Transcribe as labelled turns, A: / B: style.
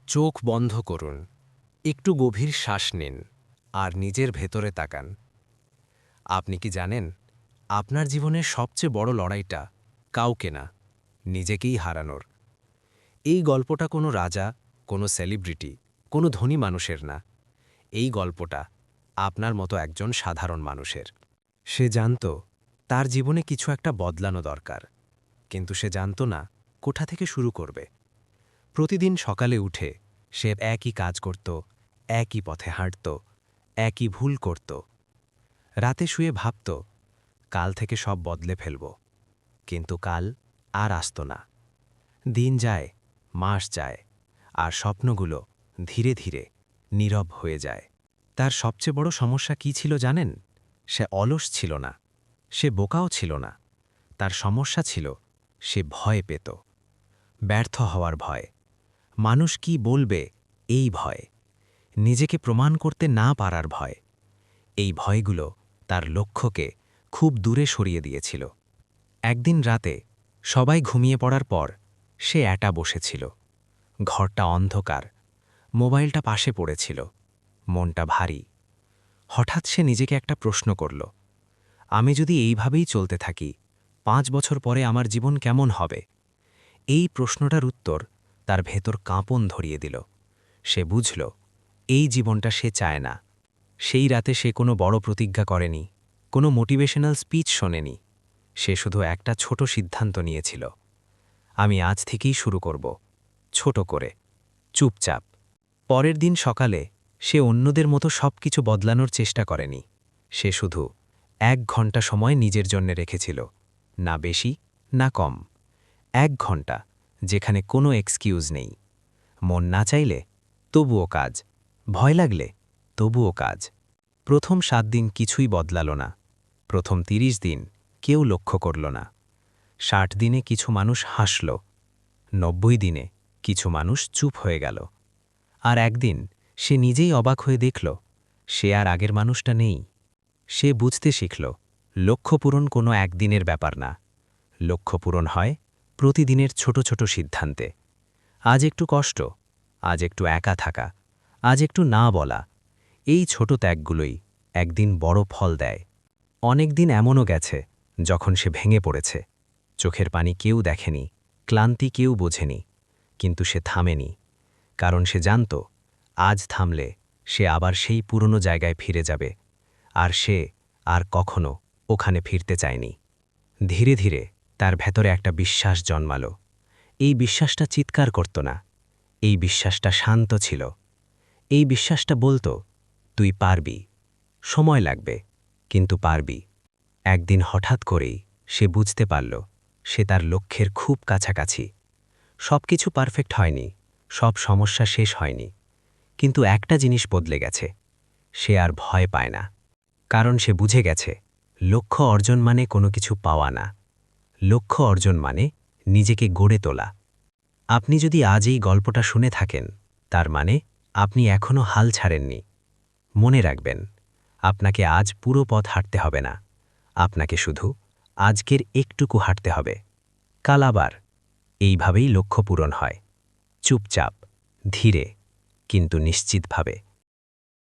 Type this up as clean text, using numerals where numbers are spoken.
A: চোখ বন্ধ করুন, একটু গভীর শ্বাস নিন আর নিজের ভেতরে তাকান। আপনি কি জানেন, আপনার জীবনের সবচেয়ে বড় লড়াইটা কাউকে না, নিজেকেই হারানোর। এই গল্পটা কোনো রাজা, কোনো সেলিব্রিটি, কোনো ধনী মানুষের না। এই গল্পটা আপনার মতো একজন সাধারণ মানুষের। সে জানত তার জীবনে কিছু একটা বদলানো দরকার, কিন্তু সে জানত না কোথা থেকে শুরু করবে। প্রতিদিন সকালে উঠে সে একই কাজ করত, একই পথে হাঁটত, একই ভুল করত। রাতে শুয়ে ভাবত, কাল থেকে সব বদলে ফেলব। কিন্তু কাল আর আসত না। দিন যায়, মাস যায়, আর স্বপ্নগুলো ধীরে ধীরে নীরব হয়ে যায়। তার সবচেয়ে বড় সমস্যা কী ছিল জানেন? সে অলস ছিল না, সে বোকাও ছিল না। তার সমস্যা ছিল সে ভয় পেত। ব্যর্থ হওয়ার ভয়, মানুষ কি বলবে এই ভয়, নিজেকে প্রমাণ করতে না পারার ভয়। এই ভয়গুলো তার লক্ষ্যকে খুব দূরে সরিয়ে দিয়েছিল। একদিন রাতে সবাই ঘুমিয়ে পড়ার পর সে একা বসেছিল। ঘরটা অন্ধকার, মোবাইলটা পাশে পড়েছিল, মনটা ভারী। হঠাৎ সে নিজেকে একটা প্রশ্ন করল, আমি যদি এইভাবেই চলতে থাকি, 5 বছর পরে আমার জীবন কেমন হবে? এই প্রশ্নটার উত্তর তার ভেতর কাঁপন ধরিয়ে দিল। সে বুঝল, এই জীবনটা সে চায় না। সেই রাতে সে কোনো বড় প্রতিজ্ঞা করেনি, কোনো মোটিভেশনাল স্পিচ শোনেনি। সে শুধু একটা ছোট সিদ্ধান্ত নিয়েছিল, আমি আজ থেকেই শুরু করব, ছোট করে, চুপচাপ। পরের দিন সকালে সে অন্যদের মতো সবকিছু বদলানোর চেষ্টা করেনি। সে শুধু 1 ঘন্টা সময় নিজের জন্য রেখেছিল, না বেশি না কম। 1 ঘন্টা, যেখানে কোনো এক্সকিউজ নেই। মন না চাইলে তবুও কাজ, ভয় লাগলে তবুও কাজ। প্রথম 7 দিন কিছুই বদলাল না। প্রথম 30 দিন কেউ লক্ষ্য করল না। 60 দিনে কিছু মানুষ হাসল, 90 দিনে কিছু মানুষ চুপ হয়ে গেল। আর একদিন সে নিজেই অবাক হয়ে দেখল, সে আর আগের মানুষটা নেই। সে বুঝতে শিখল, লক্ষ্য পূরণ কোনো একদিনের ব্যাপার না। লক্ষ্য পূরণ হয় প্রতিদিনের ছোট ছোট সিদ্ধান্তে। আজ একটু কষ্ট, আজ একটু একা থাকা, আজ একটু না বলা। এই ছোট ত্যাগগুলোই একদিন বড় ফল দেয়। অনেক দিন এমনও গেছে যখন সে ভেঙে পড়েছে। চোখের পানি কেউ দেখেনি, ক্লান্তি কেউ বোঝেনি, কিন্তু সে থামেনি। কারণ সে জানত, আজ থামলে সে আবার সেই পুরনো জায়গায় ফিরে যাবে, আর সে আর কখনো ওখানে ফিরতে চায়নি। ধীরে ধীরে তার ভেতরে একটা বিশ্বাস জন্মালো। এই বিশ্বাসটা চিৎকার করত না, এই বিশ্বাসটা শান্ত ছিল। এই বিশ্বাসটা বলতো, তুই পারবি, সময় লাগবে, কিন্তু পারবি। একদিন হঠাৎ করেই সে বুঝতে পারল, সে তার লক্ষ্যের খুব কাছাকাছি। সবকিছু পারফেক্ট হয়নি, সব সমস্যা শেষ হয়নি, কিন্তু একটা জিনিস বদলে গেছে, সে আর ভয় পায় না। কারণ সে বুঝে গেছে, লক্ষ্য অর্জন মানে কোনো কিছু পাওয়া না, লক্ষ্য অর্জন মানে নিজেকে গড়ে তোলা। আপনি যদি আজ এই গল্পটা শুনে থাকেন, তার মানে আপনি এখনও হাল ছাড়েননি। মনে রাখবেন, আপনাকে আজ পুরো পথ হাঁটতে হবে না, আপনাকে শুধু আজকের একটুকু হাঁটতে হবে। কাল আবার। এইভাবেই লক্ষ্য পূরণ হয়, চুপচাপ, ধীরে, কিন্তু নিশ্চিতভাবে।